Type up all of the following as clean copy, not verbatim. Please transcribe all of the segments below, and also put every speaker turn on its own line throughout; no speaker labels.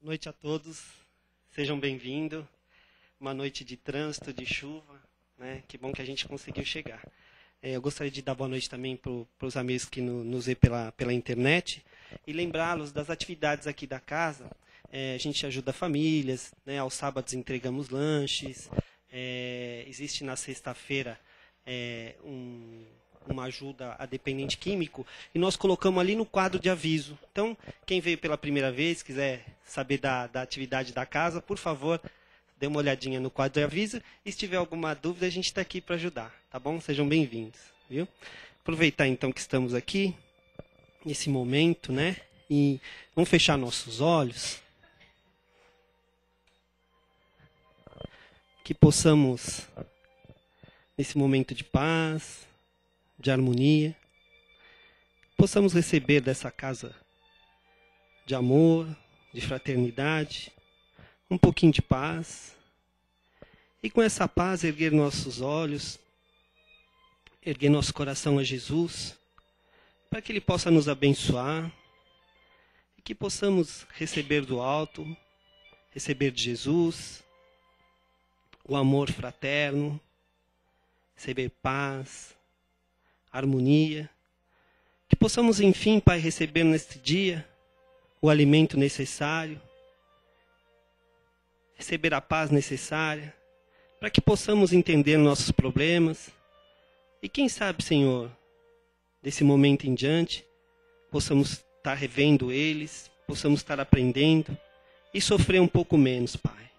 Noite a todos, sejam bem-vindos. Uma noite de trânsito, de chuva, né? Que bom que a gente conseguiu chegar. Eu gostaria de dar boa noite também para os amigos que nos vê pela internet e lembrá-los das atividades aqui da casa. A gente ajuda famílias, né? Aos sábados entregamos lanches. Existe na sexta-feira uma ajuda a dependente químico, e nós colocamos ali no quadro de aviso. Então, quem veio pela primeira vez, quiser saber da atividade da casa, por favor, dê uma olhadinha no quadro de aviso, e se tiver alguma dúvida, a gente está aqui para ajudar, tá bom? Sejam bem-vindos, viu? Aproveitar, então, que estamos aqui, nesse momento, né? E vamos fechar nossos olhos. Que possamos, nesse momento de paz, de harmonia, possamos receber dessa casa de amor, de fraternidade, um pouquinho de paz, e com essa paz erguer nossos olhos, erguer nosso coração a Jesus, para que Ele possa nos abençoar, e que possamos receber do alto, receber de Jesus, o amor fraterno, receber paz, harmonia, que possamos, enfim, Pai, receber neste dia o alimento necessário, receber a paz necessária, para que possamos entender nossos problemas e, quem sabe, Senhor, desse momento em diante, possamos estar revendo eles, possamos estar aprendendo e sofrer um pouco menos, Pai.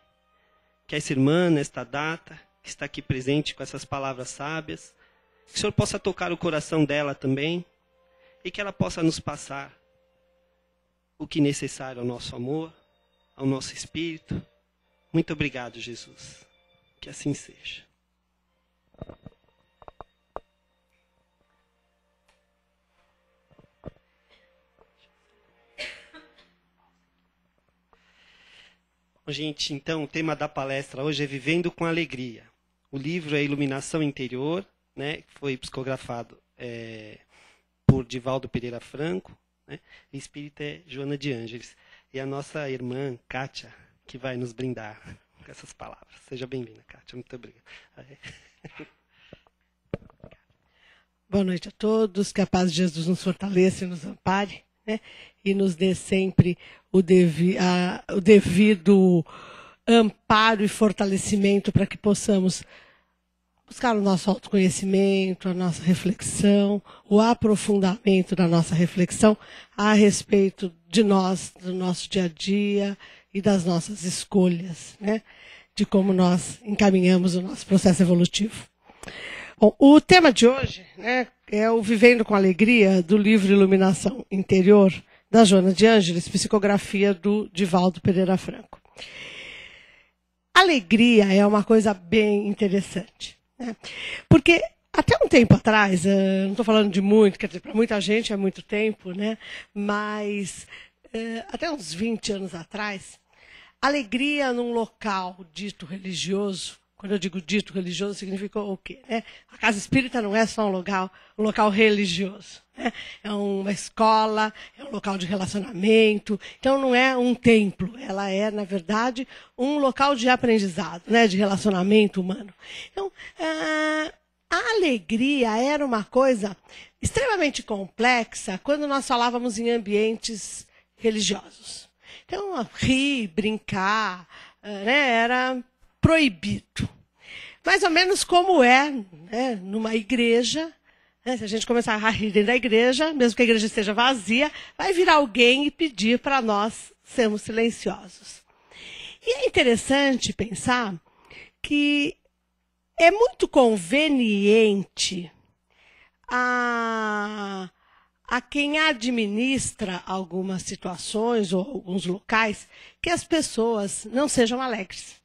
Que essa irmã, nesta data, que está aqui presente com essas palavras sábias, que o Senhor possa tocar o coração dela também e que ela possa nos passar o que é necessário ao nosso amor, ao nosso espírito. Muito obrigado, Jesus. Que assim seja. Bom, gente, então, o tema da palestra hoje é Vivendo com Alegria. O livro é Iluminação Interior, né, foi psicografado por Divaldo Pereira Franco, né, e espírita é Joana de Ângeles. E a nossa irmã, Kátia, que vai nos brindar com essas palavras. Seja bem-vinda, Kátia. Muito obrigado.
Boa noite a todos. Que a paz de Jesus nos fortaleça e nos ampare, né, e nos dê sempre o devido amparo e fortalecimento para que possamos buscar o nosso autoconhecimento, a nossa reflexão, o aprofundamento da nossa reflexão a respeito de nós, do nosso dia a dia e das nossas escolhas, né? De como nós encaminhamos o nosso processo evolutivo. Bom, o tema de hoje, né, é o Vivendo com Alegria, do livro Iluminação Interior, da Joana de Ângeles, psicografia do Divaldo Pereira Franco. Alegria é uma coisa bem interessante. Porque até um tempo atrás, não estou falando de muito, quer dizer, para muita gente é muito tempo, né? Mas até uns 20 anos atrás, alegria num local dito religioso, quando eu digo dito religioso, significa o quê? Né? A casa espírita não é só um local religioso. Né? É uma escola, é um local de relacionamento, então não é um templo, ela é, na verdade, um local de aprendizado, né? De relacionamento humano. Então, a alegria era uma coisa extremamente complexa quando nós falávamos em ambientes religiosos. Então, rir, brincar, né? Era proibido. Mais ou menos como é, né, numa igreja, né, se a gente começar a rir dentro da igreja, mesmo que a igreja esteja vazia, vai vir alguém e pedir para nós sermos silenciosos. E é interessante pensar que é muito conveniente a quem administra algumas situações ou alguns locais que as pessoas não sejam alegres.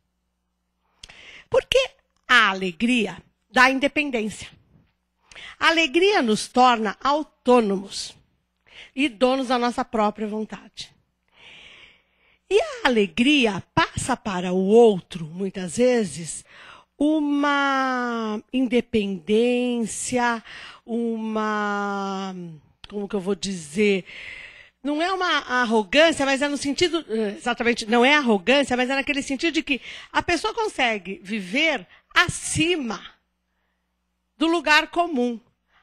Porque a alegria dá independência. A alegria nos torna autônomos e donos da nossa própria vontade. E a alegria passa para o outro, muitas vezes, uma independência, como que eu vou dizer, não é uma arrogância, mas é no sentido, exatamente, não é arrogância, mas é naquele sentido de que a pessoa consegue viver acima do lugar comum,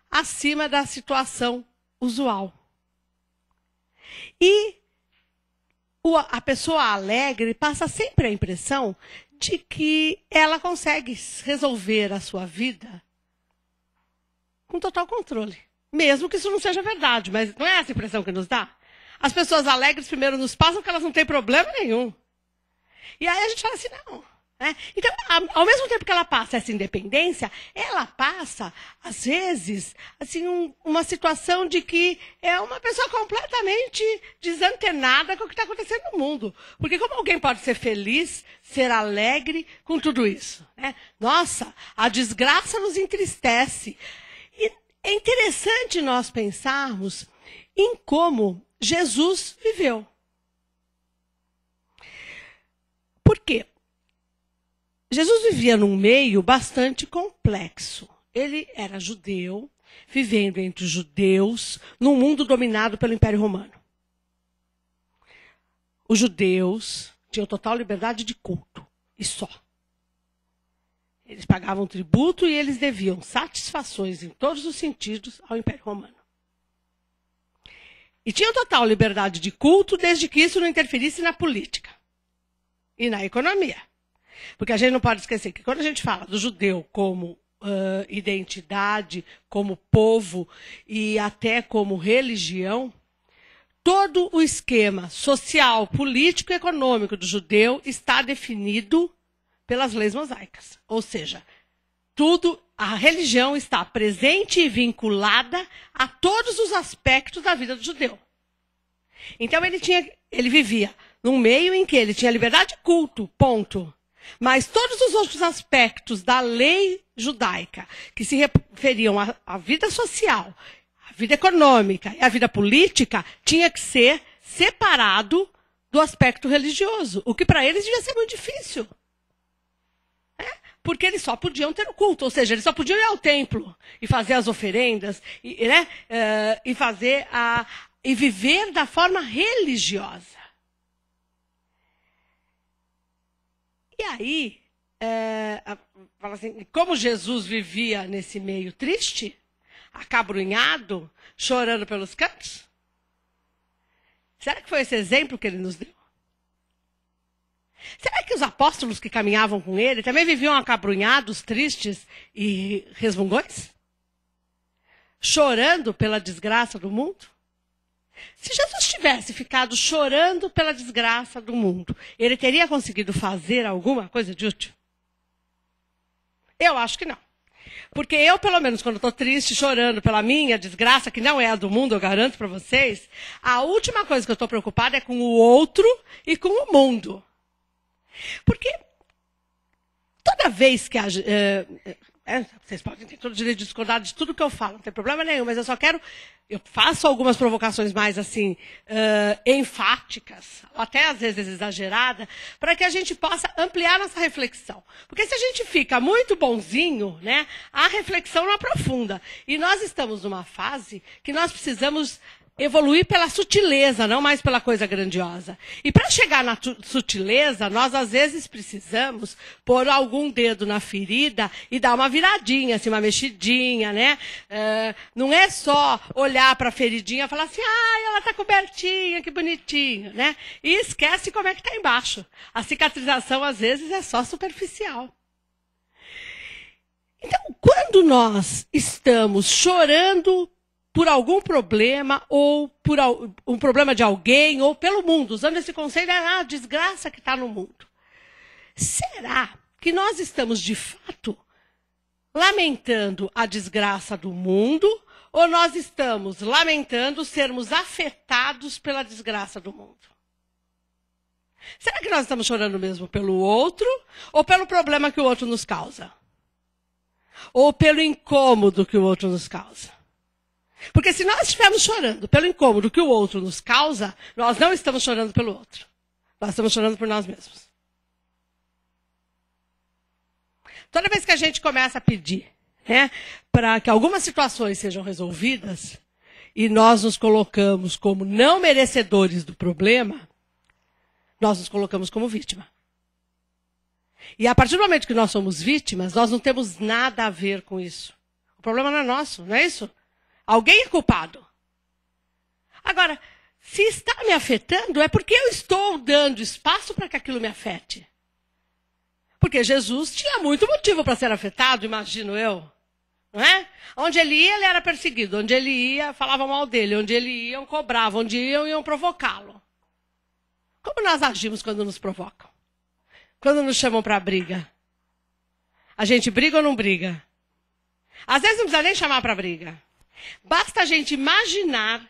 acima da situação usual. E a pessoa alegre passa sempre a impressão de que ela consegue resolver a sua vida com total controle. Mesmo que isso não seja verdade, mas não é essa impressão que nos dá? As pessoas alegres primeiro nos passam porque elas não têm problema nenhum. E aí a gente fala assim, não. Né? Então, ao mesmo tempo que ela passa essa independência, ela passa, às vezes, assim, uma situação de que é uma pessoa completamente desantenada com o que está acontecendo no mundo. Porque como alguém pode ser feliz, ser alegre com tudo isso? Né? Nossa, a desgraça nos entristece. E é interessante nós pensarmos em como Jesus viveu. Por quê? Jesus vivia num meio bastante complexo. Ele era judeu, vivendo entre os judeus, num mundo dominado pelo Império Romano. Os judeus tinham total liberdade de culto, e só. Eles pagavam tributo e eles deviam satisfações em todos os sentidos ao Império Romano. E tinham total liberdade de culto, desde que isso não interferisse na política e na economia. Porque a gente não pode esquecer que quando a gente fala do judeu como identidade, como povo e até como religião, todo o esquema social, político e econômico do judeu está definido pelas leis mosaicas. Ou seja, a religião está presente e vinculada a todos os aspectos da vida do judeu. Então ele vivia num meio em que ele tinha liberdade de culto, ponto. Mas todos os outros aspectos da lei judaica, que se referiam à vida social, à vida econômica e à vida política, tinha que ser separado do aspecto religioso, o que para eles devia ser muito difícil. Porque eles só podiam ter o culto, ou seja, eles só podiam ir ao templo e fazer as oferendas, e viver da forma religiosa. E aí, fala assim, como Jesus vivia nesse meio triste, acabrunhado, chorando pelos cantos? Será que foi esse exemplo que ele nos deu? Será que os apóstolos que caminhavam com ele também viviam acabrunhados, tristes e resmungões? Chorando pela desgraça do mundo? Se Jesus tivesse ficado chorando pela desgraça do mundo, ele teria conseguido fazer alguma coisa de útil? Eu acho que não. Porque eu, pelo menos, quando estou triste, chorando pela minha desgraça, que não é a do mundo, eu garanto para vocês, a última coisa que eu estou preocupada é com o outro e com o mundo. Porque toda vez que vocês podem ter todo o direito de discordar de tudo que eu falo, não tem problema nenhum, mas eu faço algumas provocações mais assim, enfáticas, ou até às vezes exageradas, para que a gente possa ampliar nossa reflexão. Porque se a gente fica muito bonzinho, né, a reflexão não aprofunda. E nós estamos numa fase que nós precisamos evoluir pela sutileza, não mais pela coisa grandiosa. E para chegar na sutileza, nós às vezes precisamos pôr algum dedo na ferida e dar uma viradinha, assim, uma mexidinha, né? Não é só olhar para a feridinha e falar assim, ela está cobertinha, que bonitinho, né? E esquece como é que está embaixo. A cicatrização, às vezes, é só superficial. Então, quando nós estamos chorando por algum problema, ou por um problema de alguém, ou pelo mundo, usando esse conceito, a desgraça que está no mundo. Será que nós estamos, de fato, lamentando a desgraça do mundo, ou nós estamos lamentando sermos afetados pela desgraça do mundo? Será que nós estamos chorando mesmo pelo outro, ou pelo problema que o outro nos causa? Ou pelo incômodo que o outro nos causa? Porque se nós estivermos chorando pelo incômodo que o outro nos causa, nós não estamos chorando pelo outro. Nós estamos chorando por nós mesmos. Toda vez que a gente começa a pedir, né, para que algumas situações sejam resolvidas, e nós nos colocamos como não merecedores do problema, nós nos colocamos como vítima. E a partir do momento que nós somos vítimas, nós não temos nada a ver com isso. O problema não é nosso, não é isso? Alguém é culpado. Agora, se está me afetando, é porque eu estou dando espaço para que aquilo me afete. Porque Jesus tinha muito motivo para ser afetado, imagino eu. Não é? Onde ele ia, ele era perseguido. Onde ele ia, falavam mal dele. Onde ele ia, cobravam. Onde iam provocá-lo. Como nós agimos quando nos provocam? Quando nos chamam para briga? A gente briga ou não briga? Às vezes não precisa nem chamar para briga. Basta a gente imaginar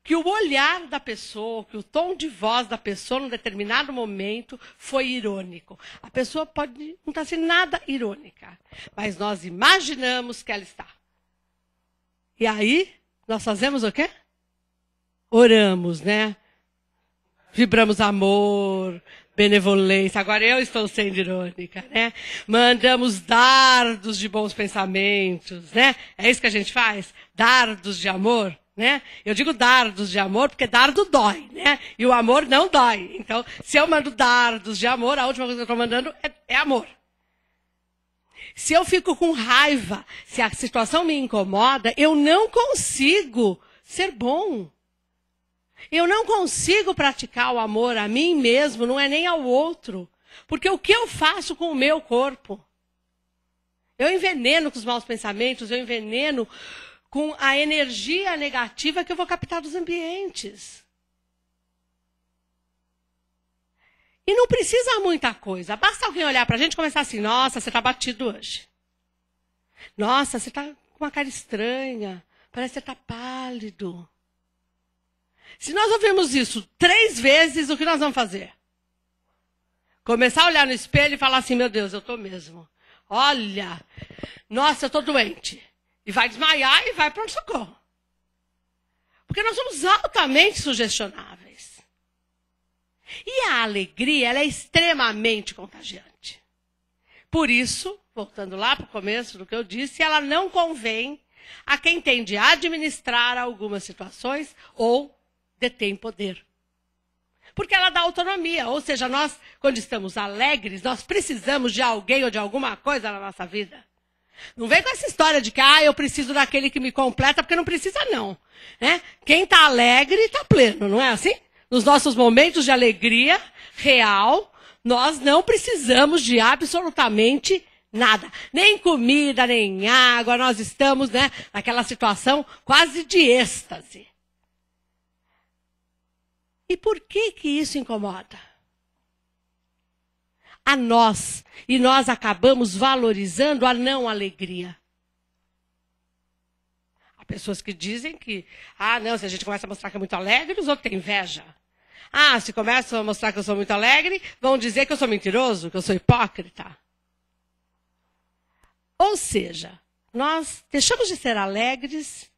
que o olhar da pessoa, que o tom de voz da pessoa num determinado momento foi irônico. A pessoa pode não estar sendo nada irônica, mas nós imaginamos que ela está. E aí, nós fazemos o quê? Oramos, né? Vibramos amor, benevolência. Agora eu estou sendo irônica, né? Mandamos dardos de bons pensamentos, né? É isso que a gente faz? Dardos de amor. Né? Eu digo dardos de amor porque dardo dói, né? E o amor não dói. Então, se eu mando dardos de amor, a última coisa que eu estou mandando é amor. Se eu fico com raiva, se a situação me incomoda, eu não consigo ser bom. Eu não consigo praticar o amor a mim mesmo, não é nem ao outro. Porque o que eu faço com o meu corpo? Eu enveneno com os maus pensamentos, eu enveneno com a energia negativa que eu vou captar dos ambientes. E não precisa muita coisa. Basta alguém olhar para a gente e começar assim, nossa, você está batido hoje. Nossa, você está com uma cara estranha. Parece que você está pálido. Se nós ouvirmos isso 3 vezes, o que nós vamos fazer? Começar a olhar no espelho e falar assim, meu Deus, eu estou mesmo. Olha, nossa, eu estou doente. E vai desmaiar e vai para o socorro. Porque nós somos altamente sugestionáveis. E a alegria, ela é extremamente contagiante. Por isso, voltando lá para o começo do que eu disse, ela não convém a quem tem de administrar algumas situações ou detém poder. Porque ela dá autonomia. Ou seja, nós, quando estamos alegres, nós precisamos de alguém ou de alguma coisa na nossa vida. Não vem com essa história de que eu preciso daquele que me completa, porque não precisa não. Né? Quem está alegre está pleno, não é assim? Nos nossos momentos de alegria real, nós não precisamos de absolutamente nada. Nem comida, nem água, nós estamos naquela situação quase de êxtase. E por que isso incomoda? A nós, e nós acabamos valorizando a não alegria. Há pessoas que dizem que, não, se a gente começa a mostrar que é muito alegre, os outros têm inveja. Se começam a mostrar que eu sou muito alegre, vão dizer que eu sou mentiroso, que eu sou hipócrita. Ou seja, nós deixamos de ser alegres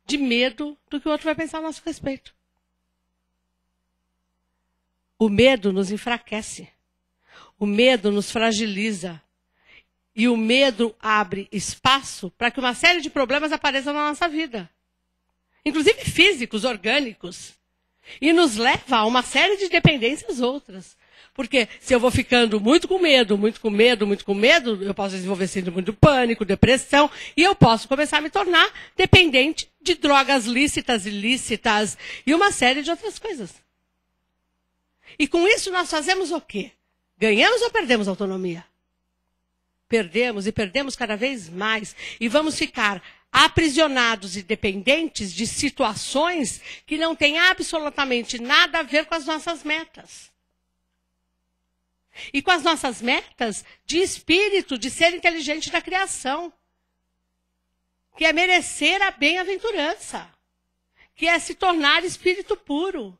de medo do que o outro vai pensar a nosso respeito. O medo nos enfraquece. O medo nos fragiliza. E o medo abre espaço para que uma série de problemas apareçam na nossa vida. Inclusive físicos, orgânicos. E nos leva a uma série de dependências outras. Porque se eu vou ficando muito com medo, eu posso desenvolver síndrome do pânico, depressão, e eu posso começar a me tornar dependente de drogas lícitas, ilícitas e uma série de outras coisas. E com isso nós fazemos o quê? Ganhamos ou perdemos autonomia? Perdemos e perdemos cada vez mais. E vamos ficar aprisionados e dependentes de situações que não têm absolutamente nada a ver com as nossas metas. E com as nossas metas de espírito, de ser inteligente da criação. Que é merecer a bem-aventurança. Que é se tornar espírito puro.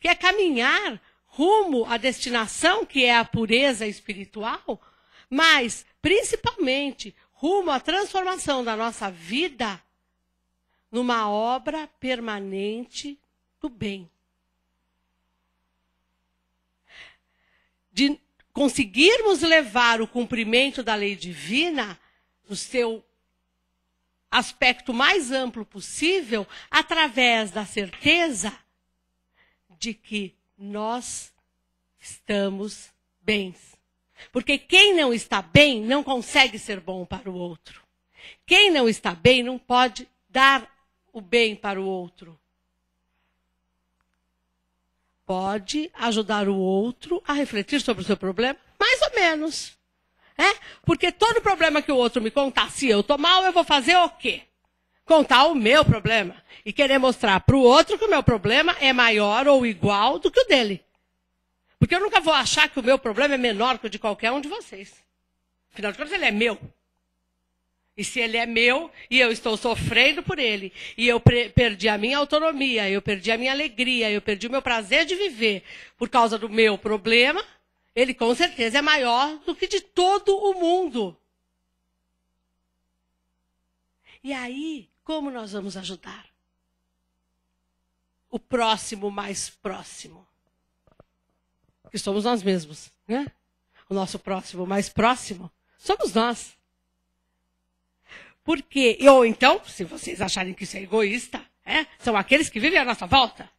Que é caminhar rumo à destinação, que é a pureza espiritual, mas, principalmente, rumo à transformação da nossa vida numa obra permanente do bem. De conseguirmos levar o cumprimento da lei divina no seu aspecto mais amplo possível através da certeza de que nós estamos bem. Porque quem não está bem não consegue ser bom para o outro. Quem não está bem não pode dar o bem para o outro. Pode ajudar o outro a refletir sobre o seu problema, mais ou menos. Porque todo problema que o outro me contar, se eu tô mal, eu vou fazer o quê? Contar o meu problema. E querer mostrar para o outro que o meu problema é maior ou igual do que o dele. Porque eu nunca vou achar que o meu problema é menor que o de qualquer um de vocês. Afinal de contas, ele é meu. E se ele é meu, e eu estou sofrendo por ele, e eu perdi a minha autonomia, eu perdi a minha alegria, eu perdi o meu prazer de viver por causa do meu problema, ele com certeza é maior do que de todo o mundo. E aí, como nós vamos ajudar o próximo mais próximo? Que somos nós mesmos, né? O nosso próximo mais próximo somos nós. Porque, ou então, se vocês acharem que isso é egoísta, são aqueles que vivem à nossa volta.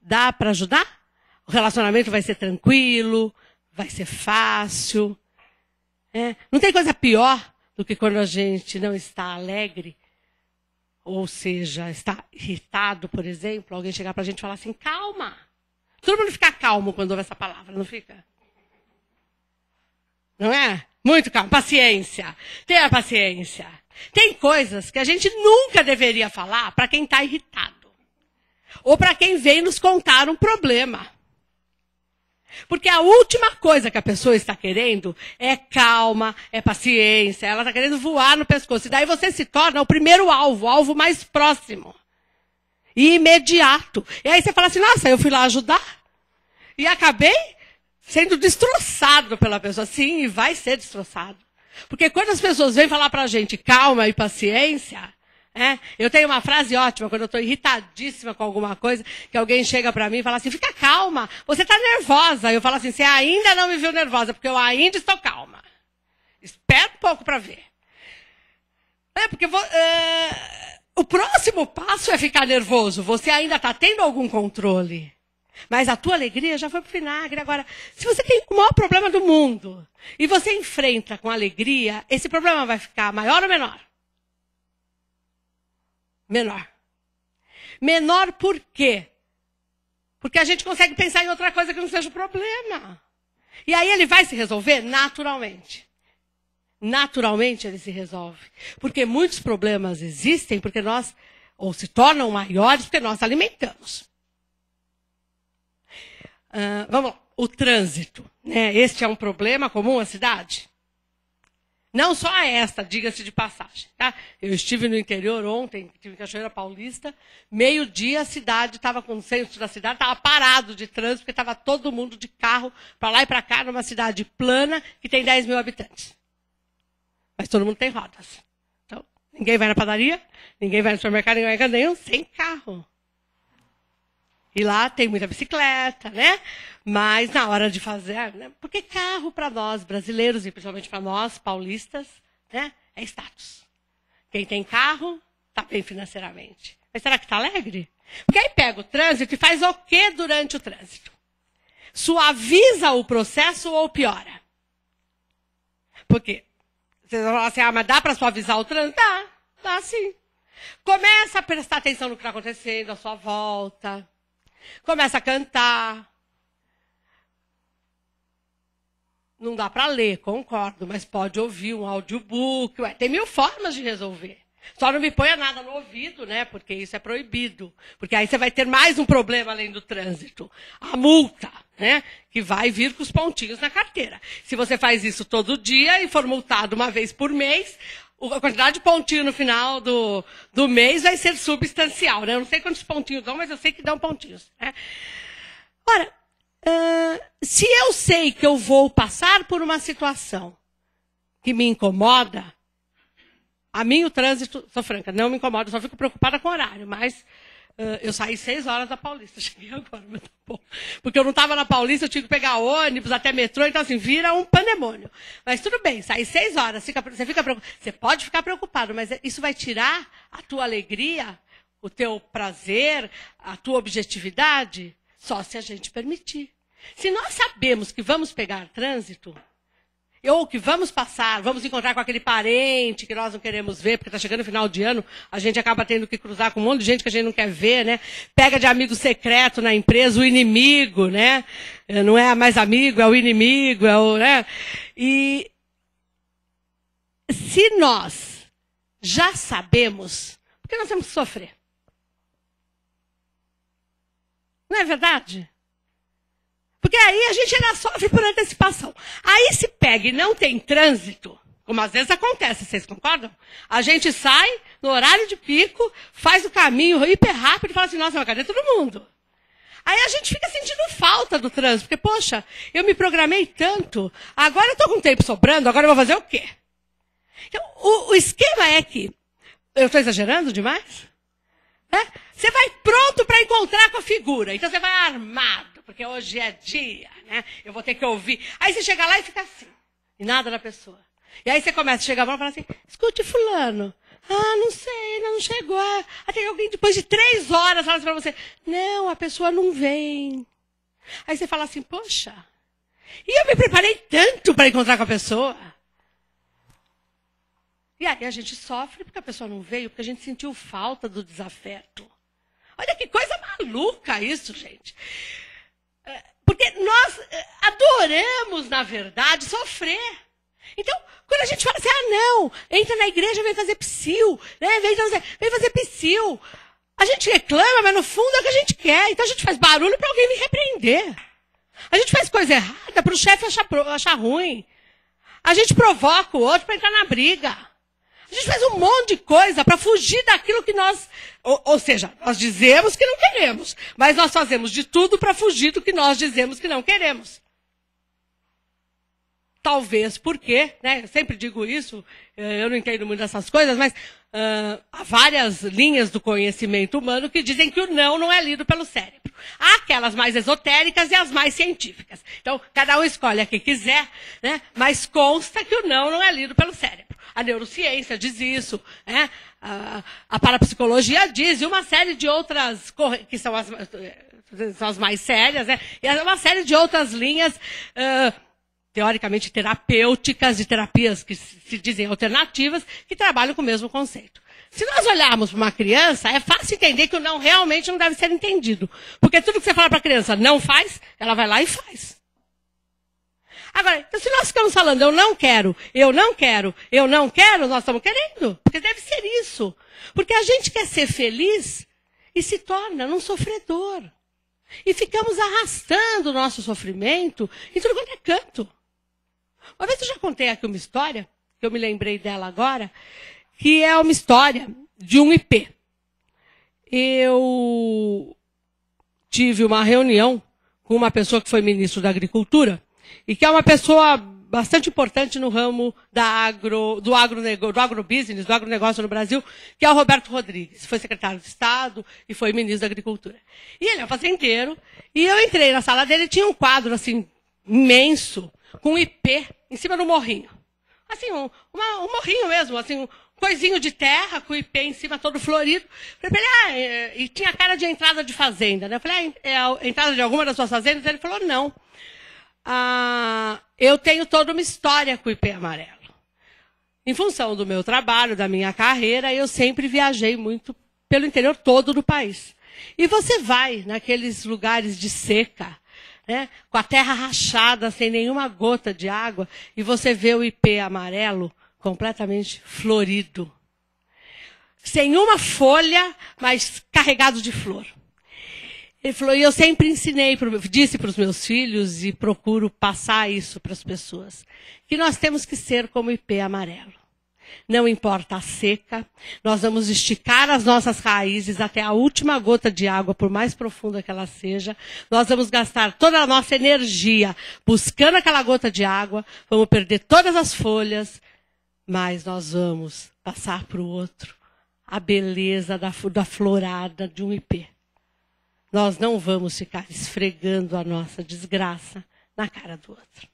Dá para ajudar? O relacionamento vai ser tranquilo, vai ser fácil. Não tem coisa pior do que quando a gente não está alegre, ou seja, está irritado, por exemplo, alguém chegar para a gente e falar assim, calma. Todo mundo fica calmo quando ouve essa palavra, não fica? Não é? Muito calmo. Paciência. Tenha paciência. Tem coisas que a gente nunca deveria falar para quem está irritado. Ou para quem vem nos contar um problema. Porque a última coisa que a pessoa está querendo é calma, é paciência. Ela está querendo voar no pescoço. E daí você se torna o primeiro alvo, o alvo mais próximo. E imediato. E aí você fala assim, nossa, eu fui lá ajudar. E acabei sendo destroçado pela pessoa. Sim, e vai ser destroçado. Porque quando as pessoas vêm falar pra gente calma e paciência, eu tenho uma frase ótima, quando eu estou irritadíssima com alguma coisa, que alguém chega pra mim e fala assim, fica calma, você está nervosa. Eu falo assim, você ainda não me viu nervosa, porque eu ainda estou calma. Espera um pouco para ver. Porque o próximo passo é ficar nervoso. Você ainda está tendo algum controle. Mas a tua alegria já foi pro vinagre. Agora, se você tem o maior problema do mundo e você enfrenta com alegria, esse problema vai ficar maior ou menor? Menor. Menor por quê? Porque a gente consegue pensar em outra coisa que não seja o problema. E aí ele vai se resolver naturalmente. Naturalmente ele se resolve. Porque muitos problemas existem porque nós, ou se tornam maiores porque nós alimentamos. Vamos lá, o trânsito. Este é um problema comum à cidade? Não só esta, diga-se de passagem. Tá? Eu estive no interior ontem, estive em Cachoeira Paulista, meio-dia a cidade estava com o centro da cidade, estava parado de trânsito, porque estava todo mundo de carro para lá e para cá, numa cidade plana que tem 10 mil habitantes. Mas todo mundo tem rodas. Então, ninguém vai na padaria, ninguém vai no supermercado, ninguém vai em casa nenhum, sem carro. E lá tem muita bicicleta, né? Mas na hora de fazer, né? Porque carro para nós brasileiros e principalmente para nós paulistas, né? É status. Quem tem carro está bem financeiramente. Mas será que está alegre? Porque aí pega o trânsito e faz o quê durante o trânsito? Suaviza o processo ou piora? Porque vocês vão falar assim, mas dá para suavizar o trânsito? Dá sim. Começa a prestar atenção no que está acontecendo à sua volta. Começa a cantar. Não dá para ler, concordo, mas pode ouvir um audiobook. Tem 1000 formas de resolver. Só não me ponha nada no ouvido, né? Porque isso é proibido. Porque aí você vai ter mais um problema além do trânsito. A multa, né? Que vai vir com os pontinhos na carteira. Se você faz isso todo dia e for multado uma vez por mês, a quantidade de pontinho no final do mês vai ser substancial, né? Eu não sei quantos pontinhos dão, mas eu sei que dão pontinhos. Né? Ora, se eu sei que eu vou passar por uma situação que me incomoda, a mim o trânsito, sou franca, não me incomoda, só fico preocupada com o horário, mas Eu saí 6 horas da Paulista, cheguei agora, mas tá bom. Porque eu não estava na Paulista, eu tinha que pegar ônibus até metrô, então assim, vira um pandemônio. Mas tudo bem, saí 6 horas, você pode ficar preocupado, mas isso vai tirar a tua alegria, o teu prazer, a tua objetividade, só se a gente permitir. Se nós sabemos que vamos pegar trânsito, ou que vamos encontrar com aquele parente que nós não queremos ver, porque está chegando o final de ano, a gente acaba tendo que cruzar com um monte de gente que a gente não quer ver, né? Pega de amigo secreto na empresa, o inimigo, né? Não é mais amigo, é o inimigo, né? E se nós já sabemos, por que nós temos que sofrer? Não é verdade? Porque aí a gente ainda sofre por antecipação. Aí se pega e não tem trânsito, como às vezes acontece, vocês concordam? A gente sai no horário de pico, faz o caminho hiper rápido e fala assim, nossa, mas cadê todo mundo? Aí a gente fica sentindo falta do trânsito, porque, poxa, eu me programei tanto, agora eu estou com tempo sobrando, agora eu vou fazer o quê? Então, o esquema é que, eu estou exagerando demais? Você vai pronto para encontrar com a figura, então você vai armado. Porque hoje é dia, né? Eu vou ter que ouvir. Aí você chega lá e fica assim. E nada da pessoa. E aí você começa a chegar e fala assim, escute fulano. Ah, não sei, ainda não chegou. Até alguém depois de 3 horas fala assim pra você. Não, a pessoa não vem. Aí você fala assim, poxa. E eu me preparei tanto para encontrar com a pessoa. E aí a gente sofre porque a pessoa não veio, porque a gente sentiu falta do desafeto. Olha que coisa maluca isso, gente. Porque nós adoramos, na verdade, sofrer. Então, quando a gente fala assim, não, entra na igreja, vem fazer psil, né? vem fazer psil. A gente reclama, mas no fundo é o que a gente quer. Então a gente faz barulho para alguém me repreender. A gente faz coisa errada para o chefe achar ruim. A gente provoca o outro para entrar na briga. A gente faz um monte de coisa para fugir daquilo que nós... Ou seja, nós dizemos que não queremos, mas nós fazemos de tudo para fugir do que nós dizemos que não queremos. Talvez porque, né, eu sempre digo isso, eu não entendo muito dessas coisas, mas há várias linhas do conhecimento humano que dizem que o não é lido pelo cérebro. Há aquelas mais esotéricas e as mais científicas. Então, cada um escolhe a que quiser, né, mas consta que o não é lido pelo cérebro. A neurociência diz isso, né? A parapsicologia diz, e uma série de outras, que são as mais sérias, né? E uma série de outras linhas, teoricamente terapêuticas, de terapias que se dizem alternativas, que trabalham com o mesmo conceito. Se nós olharmos para uma criança, é fácil entender que o não realmente não deve ser entendido. Porque tudo que você fala para a criança não faz, ela vai lá e faz. Agora, então, se nós ficamos falando, eu não quero, nós estamos querendo. Porque deve ser isso. Porque a gente quer ser feliz e se torna um sofredor. E ficamos arrastando o nosso sofrimento em tudo quanto é canto. Uma vez eu já contei aqui uma história, que eu me lembrei dela agora, que é uma história de um IP. Eu tive uma reunião com uma pessoa que foi ministro da Agricultura, e que é uma pessoa bastante importante no ramo do agrobusiness, do agronegócio no Brasil, que é o Roberto Rodrigues. Foi secretário de Estado e foi ministro da Agricultura. E ele é um fazendeiro, e eu entrei na sala dele e tinha um quadro assim, imenso, com IP em cima do morrinho. Assim, um morrinho mesmo, assim, um coisinho de terra, com IP em cima todo florido. Falei pra ele, e tinha cara de entrada de fazenda, né? Eu falei, é a entrada de alguma das suas fazendas? Ele falou, não. Eu tenho toda uma história com o IP amarelo. Em função do meu trabalho, da minha carreira, eu sempre viajei muito pelo interior todo do país. E você vai naqueles lugares de seca, né, com a terra rachada, sem nenhuma gota de água, e você vê o IP amarelo completamente florido. Sem uma folha, mas carregado de flor. Ele falou, e eu sempre disse para os meus filhos e procuro passar isso para as pessoas, que nós temos que ser como IP amarelo. Não importa a seca, nós vamos esticar as nossas raízes até a última gota de água, por mais profunda que ela seja. Nós vamos gastar toda a nossa energia buscando aquela gota de água, vamos perder todas as folhas, mas nós vamos passar para o outro a beleza da florada de um ipê. Nós não vamos ficar esfregando a nossa desgraça na cara do outro.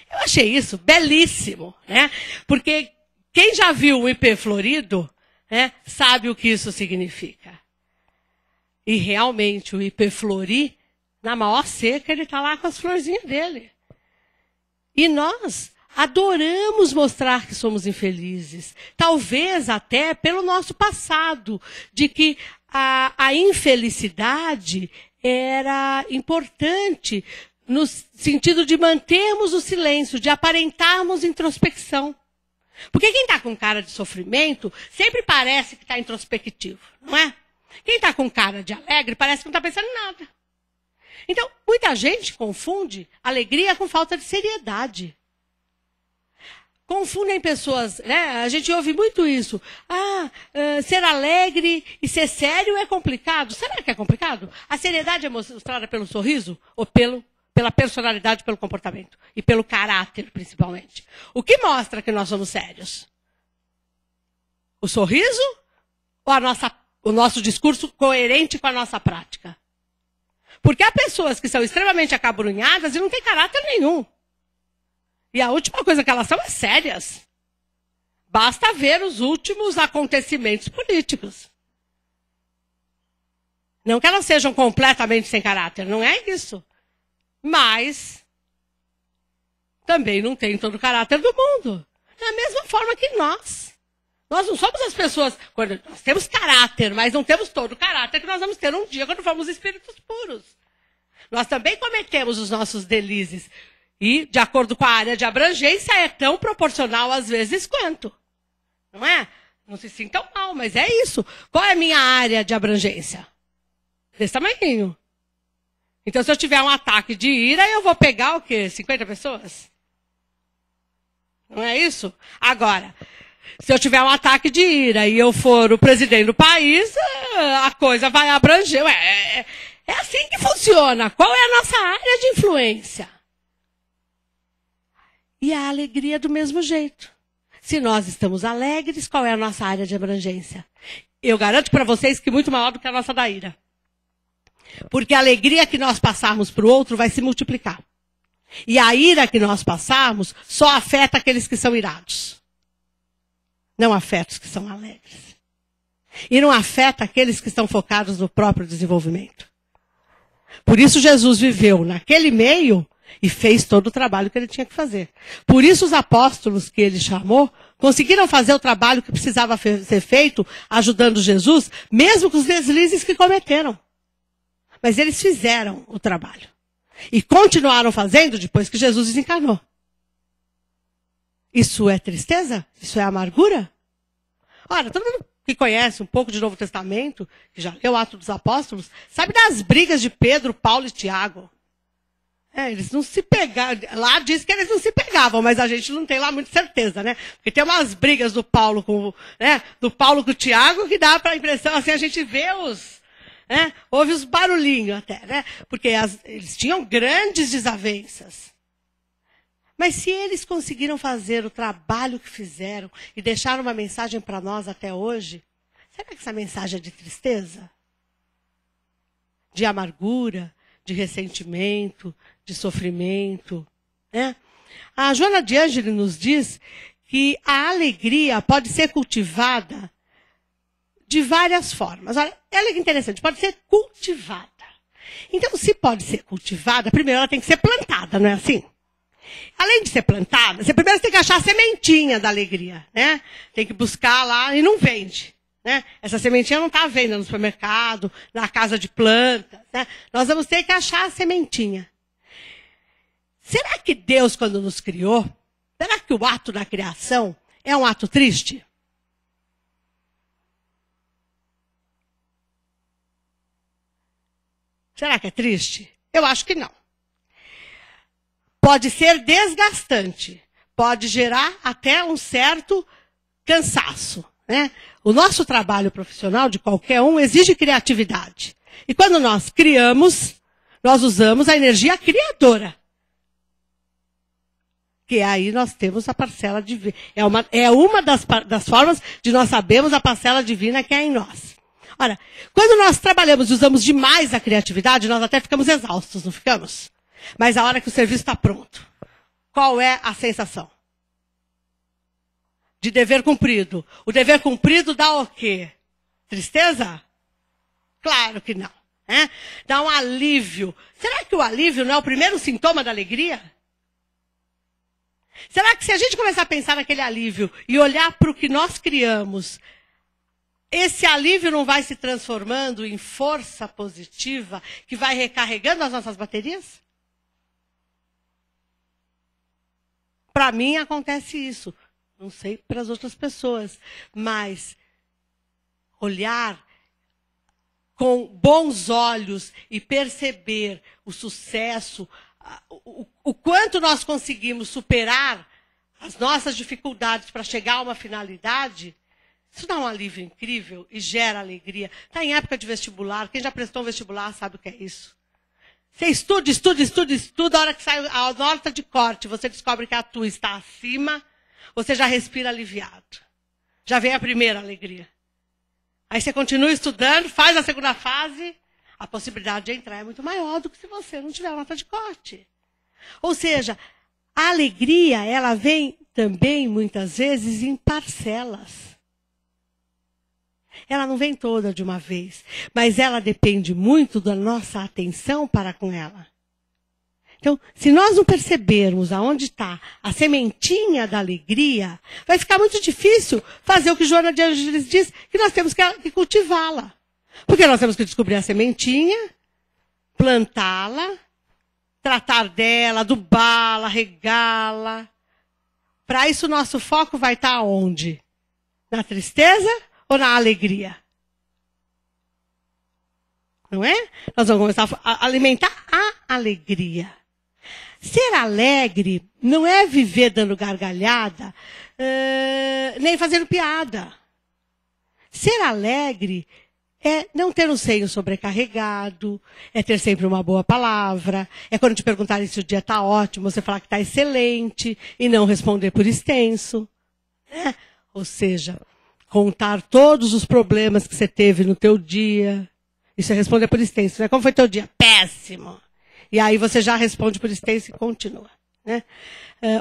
Eu achei isso belíssimo, né? Porque quem já viu um ipê florido, né, sabe o que isso significa. E realmente o ipê florir, na maior seca, ele está lá com as florzinhas dele. E nós adoramos mostrar que somos infelizes. Talvez até pelo nosso passado, de que a infelicidade era importante no sentido de mantermos o silêncio, de aparentarmos introspecção. Porque quem está com cara de sofrimento sempre parece que está introspectivo, não é? Quem está com cara de alegre parece que não está pensando em nada. Então, muita gente confunde alegria com falta de seriedade. Confundem pessoas, né? A gente ouve muito isso. Ser alegre e ser sério é complicado. Será que é complicado? A seriedade é mostrada pelo sorriso ou pela personalidade, pelo comportamento e pelo caráter, principalmente. O que mostra que nós somos sérios? O sorriso ou o nosso discurso coerente com a nossa prática? Porque há pessoas que são extremamente acabrunhadas e não têm caráter nenhum. E a última coisa que elas são é sérias. Basta ver os últimos acontecimentos políticos. Não que elas sejam completamente sem caráter, não é isso. Mas também não tem todo o caráter do mundo. Da mesma forma que nós. Nós não somos as pessoas... Nós temos caráter, mas não temos todo o caráter que nós vamos ter um dia quando formos espíritos puros. Nós também cometemos os nossos delícias. E, de acordo com a área de abrangência, é tão proporcional às vezes quanto. Não é? Não se sintam mal, mas é isso. Qual é a minha área de abrangência? Desse tamanhinho. Então, se eu tiver um ataque de ira, eu vou pegar o quê? 50 pessoas? Não é isso? Agora, se eu tiver um ataque de ira e eu for o presidente do país, a coisa vai abranger. É assim que funciona. Qual é a nossa área de influência? E a alegria do mesmo jeito. Se nós estamos alegres, qual é a nossa área de abrangência? Eu garanto para vocês que muito maior do que a nossa da ira. Porque a alegria que nós passarmos para o outro vai se multiplicar. E a ira que nós passarmos só afeta aqueles que são irados. Não afeta os que são alegres. E não afeta aqueles que estão focados no próprio desenvolvimento. Por isso Jesus viveu naquele meio e fez todo o trabalho que ele tinha que fazer. Por isso os apóstolos que ele chamou conseguiram fazer o trabalho que precisava ser feito, ajudando Jesus, mesmo com os deslizes que cometeram. Mas eles fizeram o trabalho. E continuaram fazendo depois que Jesus desencarnou. Isso é tristeza? Isso é amargura? Ora, todo mundo que conhece um pouco de Novo Testamento, que já leu o Atos dos Apóstolos, sabe das brigas de Pedro, Paulo e Tiago. Eles não se pegavam. Lá diz que eles não se pegavam, mas a gente não tem lá muita certeza, né? Porque tem umas brigas do Paulo com o Tiago que dá para a impressão, assim, a gente vê houve os barulhinhos até, né? Porque eles tinham grandes desavenças. Mas se eles conseguiram fazer o trabalho que fizeram e deixaram uma mensagem para nós até hoje, será que essa mensagem é de tristeza? De amargura? De ressentimento? De sofrimento? Né? A Joana de Ângeles nos diz que a alegria pode ser cultivada de várias formas. Olha, olha que interessante, pode ser cultivada. Então, se pode ser cultivada, primeiro ela tem que ser plantada, não é assim? Além de ser plantada, você primeiro tem que achar a sementinha da alegria, né? Tem que buscar lá e não vende, né? Essa sementinha não está à venda no supermercado, na casa de plantas, né? Nós vamos ter que achar a sementinha. Será que Deus, quando nos criou, será que o ato da criação é um ato triste? Será que é triste? Eu acho que não. Pode ser desgastante, pode gerar até um certo cansaço, né? O nosso trabalho profissional de qualquer um exige criatividade. E quando nós criamos, nós usamos a energia criadora. Que aí nós temos a parcela divina. É uma das formas de nós sabermos a parcela divina que é em nós. Ora, quando nós trabalhamos e usamos demais a criatividade, nós até ficamos exaustos, não ficamos? Mas a hora que o serviço está pronto, qual é a sensação? De dever cumprido. O dever cumprido dá o quê? Tristeza? Claro que não. Né? Dá um alívio. Será que o alívio não é o primeiro sintoma da alegria? Será que se a gente começar a pensar naquele alívio e olhar para o que nós criamos, esse alívio não vai se transformando em força positiva que vai recarregando as nossas baterias? Para mim acontece isso. Não sei para as outras pessoas, mas olhar com bons olhos e perceber o sucesso, o quanto nós conseguimos superar as nossas dificuldades para chegar a uma finalidade, isso dá um alívio incrível e gera alegria. Está em época de vestibular, quem já prestou um vestibular sabe o que é isso. Você estuda, a hora que sai a nota de corte, você descobre que a tua está acima, você já respira aliviado. Já vem a primeira alegria. Aí você continua estudando, faz a segunda fase, a possibilidade de entrar é muito maior do que se você não tiver nota de corte. Ou seja, a alegria, ela vem também, muitas vezes, em parcelas. Ela não vem toda de uma vez, mas ela depende muito da nossa atenção para com ela. Então, se nós não percebermos aonde está a sementinha da alegria, vai ficar muito difícil fazer o que Joana de Ângeles diz, que nós temos que cultivá-la. Porque nós temos que descobrir a sementinha, plantá-la, tratar dela, adubá-la, regá-la. Para isso, nosso foco vai estar onde? Na tristeza ou na alegria? Não é? Nós vamos começar a alimentar a alegria. Ser alegre não é viver dando gargalhada, nem fazendo piada. Ser alegre é não ter um seio sobrecarregado, é ter sempre uma boa palavra, é quando te perguntarem se o dia está ótimo, você falar que está excelente e não responder por extenso. Né? Ou seja, contar todos os problemas que você teve no teu dia. Isso é responder por extenso. Né? Como foi teu dia? Péssimo. E aí você já responde por extenso e continua. Né?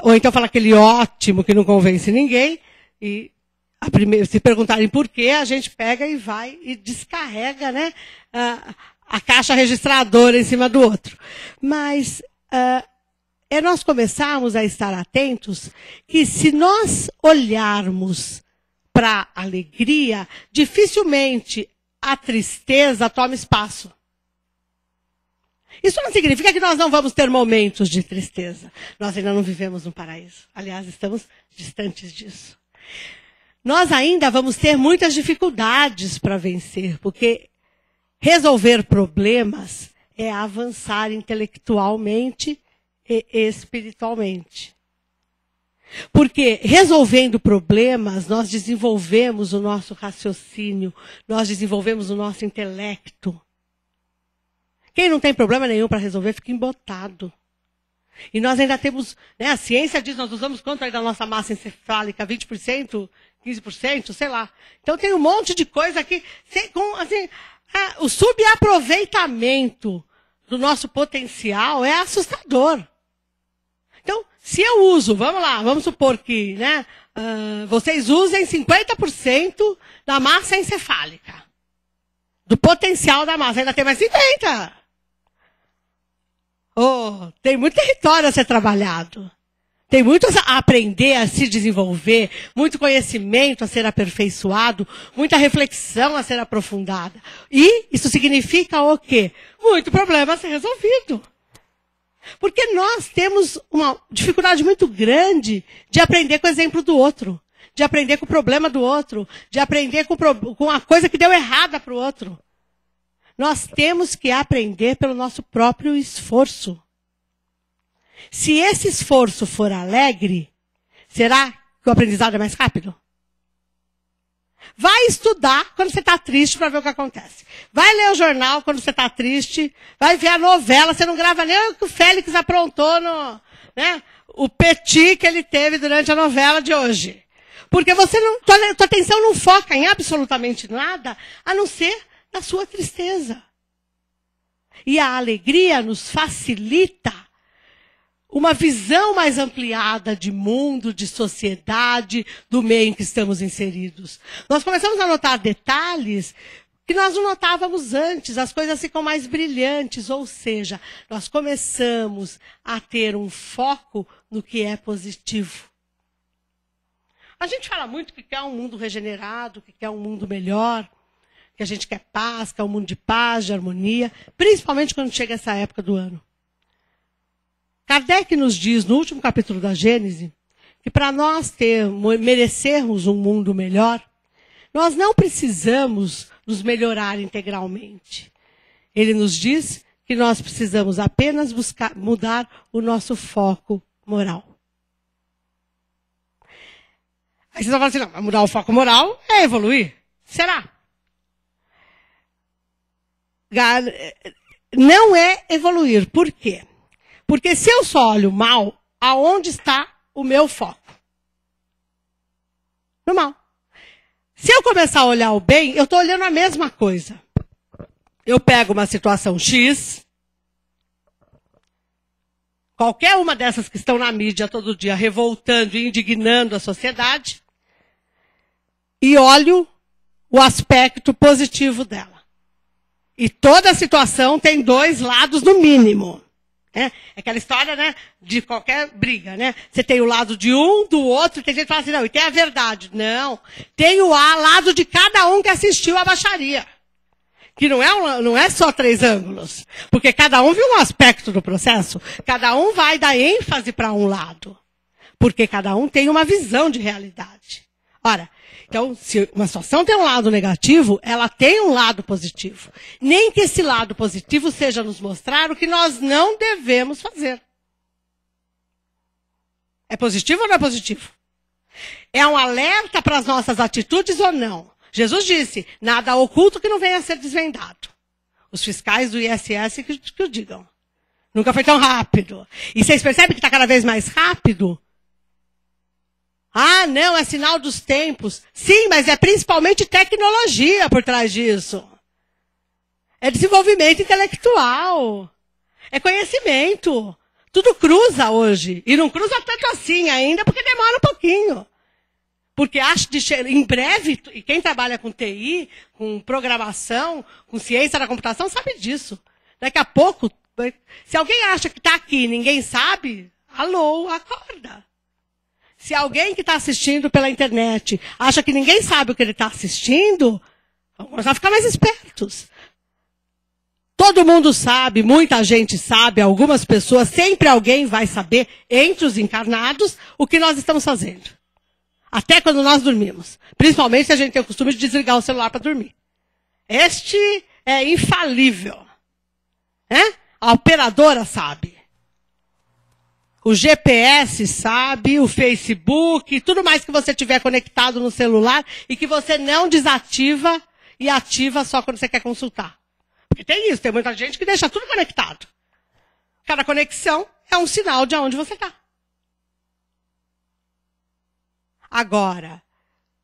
Ou então fala aquele ótimo que não convence ninguém. E se perguntarem por quê, a gente pega e vai e descarrega, né, a caixa registradora em cima do outro. Mas é nós começarmos a estar atentos que se nós olharmos para a alegria, dificilmente a tristeza toma espaço. Isso não significa que nós não vamos ter momentos de tristeza. Nós ainda não vivemos no paraíso. Aliás, estamos distantes disso. Nós ainda vamos ter muitas dificuldades para vencer, porque resolver problemas é avançar intelectualmente e espiritualmente. Porque resolvendo problemas, nós desenvolvemos o nosso raciocínio, nós desenvolvemos o nosso intelecto. Quem não tem problema nenhum para resolver fica embotado. E nós ainda temos, né, a ciência diz, nós usamos quanto aí da nossa massa encefálica? 20%, 15%, sei lá. Então tem um monte de coisa aqui, assim, o subaproveitamento do nosso potencial é assustador. Então, se eu uso, vamos lá, vamos supor que, né, vocês usem 50% da massa encefálica, do potencial da massa, ainda tem mais 50%. Oh, tem muito território a ser trabalhado. Tem muito a aprender a se desenvolver, muito conhecimento a ser aperfeiçoado, muita reflexão a ser aprofundada. E isso significa o quê? Muito problema a ser resolvido. Porque nós temos uma dificuldade muito grande de aprender com o exemplo do outro, de aprender com o problema do outro, de aprender com a coisa que deu errada para o outro. Nós temos que aprender pelo nosso próprio esforço. Se esse esforço for alegre, será que o aprendizado é mais rápido? Vai estudar quando você está triste para ver o que acontece. Vai ler o jornal quando você está triste. Vai ver a novela, você não grava nem o que o Félix aprontou no... Né? o petit que ele teve durante a novela de hoje. Porque você não, tua atenção não foca em absolutamente nada, a não ser na sua tristeza. E a alegria nos facilita uma visão mais ampliada de mundo, de sociedade, do meio em que estamos inseridos. Nós começamos a notar detalhes que nós não notávamos antes, as coisas ficam mais brilhantes, ou seja, nós começamos a ter um foco no que é positivo. A gente fala muito que quer um mundo regenerado, que quer um mundo melhor, que a gente quer paz, quer um mundo de paz, de harmonia, principalmente quando chega essa época do ano. Kardec nos diz, no último capítulo da Gênese, que para nós merecermos um mundo melhor, nós não precisamos nos melhorar integralmente. Ele nos diz que nós precisamos apenas mudar o nosso foco moral. Aí você vai falar assim, não, mudar o foco moral é evoluir. Será? Não é evoluir. Por quê? Porque se eu só olho mal, aonde está o meu foco? No mal. Se eu começar a olhar o bem, eu estou olhando a mesma coisa. Eu pego uma situação X, qualquer uma dessas que estão na mídia todo dia revoltando e indignando a sociedade, e olho o aspecto positivo dela. E toda situação tem dois lados no mínimo. É aquela história, né, de qualquer briga, né? Você tem o lado de um, do outro, tem gente que fala assim, não, e tem a verdade. Não, tem o lado de cada um que assistiu a baixaria. Que não é só 3 ângulos. Porque cada um viu um aspecto do processo, cada um vai dar ênfase para um lado. Porque cada um tem uma visão de realidade. Ora, então, se uma situação tem um lado negativo, ela tem um lado positivo. Nem que esse lado positivo seja nos mostrar o que nós não devemos fazer. É positivo ou não é positivo? É um alerta para as nossas atitudes ou não? Jesus disse, nada oculto que não venha a ser desvendado. Os fiscais do ISS que o digam. Nunca foi tão rápido. E vocês percebem que está cada vez mais rápido? Ah, não, é sinal dos tempos. Sim, mas é principalmente tecnologia por trás disso. É desenvolvimento intelectual. É conhecimento. Tudo cruza hoje. E não cruza tanto assim ainda, porque demora um pouquinho. Porque acho que em breve, e quem trabalha com TI, com programação, com ciência da computação, sabe disso. Daqui a pouco, se alguém acha que está aqui e ninguém sabe, alô, acorda. Se alguém que está assistindo pela internet acha que ninguém sabe o que ele está assistindo, vamos começar a ficar mais espertos. Todo mundo sabe, muita gente sabe, algumas pessoas, sempre alguém vai saber, entre os encarnados, o que nós estamos fazendo. Até quando nós dormimos. Principalmente se a gente tem o costume de desligar o celular para dormir. Este é infalível. A operadora sabe. O GPS sabe, o Facebook, tudo mais que você tiver conectado no celular e que você não desativa e ativa só quando você quer consultar. Porque tem isso, tem muita gente que deixa tudo conectado. Cada conexão é um sinal de onde você está. Agora,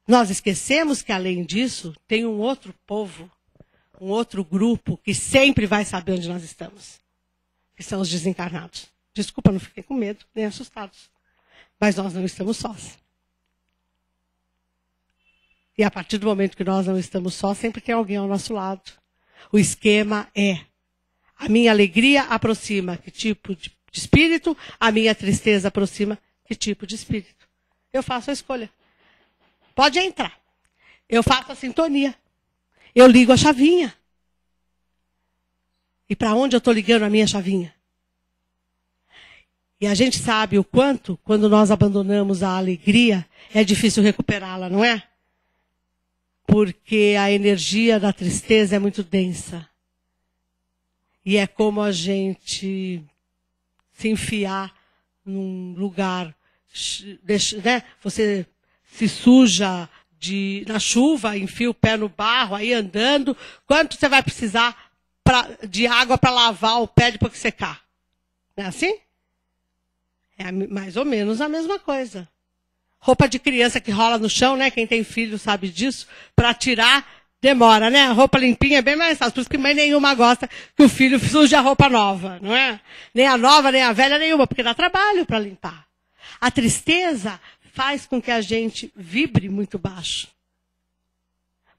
nós esquecemos que além disso, tem um outro povo, um outro grupo que sempre vai saber onde nós estamos. Que são os desencarnados. Desculpa, não fiquei com medo, nem assustados. Mas nós não estamos sós. E a partir do momento que nós não estamos sós, sempre tem alguém ao nosso lado. O esquema é, a minha alegria aproxima que tipo de espírito, a minha tristeza aproxima que tipo de espírito. Eu faço a escolha. Pode entrar. Eu faço a sintonia. Eu ligo a chavinha. E para onde eu estou ligando a minha chavinha? E a gente sabe o quanto, quando nós abandonamos a alegria, é difícil recuperá-la, não é? Porque a energia da tristeza é muito densa. E é como a gente se enfiar num lugar, né? Você se suja na chuva, enfia o pé no barro, aí andando. Quanto você vai precisar de água para lavar o pé depois que secar? Não é assim? É mais ou menos a mesma coisa. Roupa de criança que rola no chão, né? Quem tem filho sabe disso. Para tirar, demora, né? A roupa limpinha é bem mais fácil. Por isso que mãe nenhuma gosta que o filho suje a roupa nova, não é? Nem a nova, nem a velha, nenhuma, porque dá trabalho para limpar. A tristeza faz com que a gente vibre muito baixo.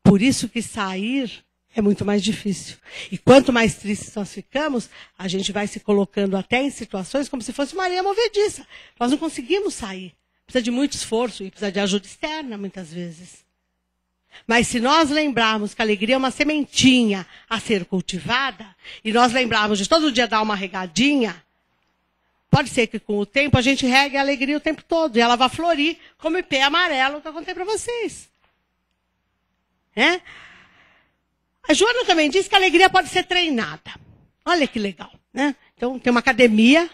Por isso que sair é muito mais difícil. E quanto mais tristes nós ficamos, a gente vai se colocando até em situações como se fosse uma areia movediça. Nós não conseguimos sair. Precisa de muito esforço e precisa de ajuda externa, muitas vezes. Mas se nós lembrarmos que a alegria é uma sementinha a ser cultivada, e nós lembrarmos de todo dia dar uma regadinha, pode ser que com o tempo a gente regue a alegria o tempo todo, e ela vai florir como ipê amarelo que eu contei para vocês. Né? A Joana também disse que a alegria pode ser treinada. Olha que legal. Né? Então, tem uma academia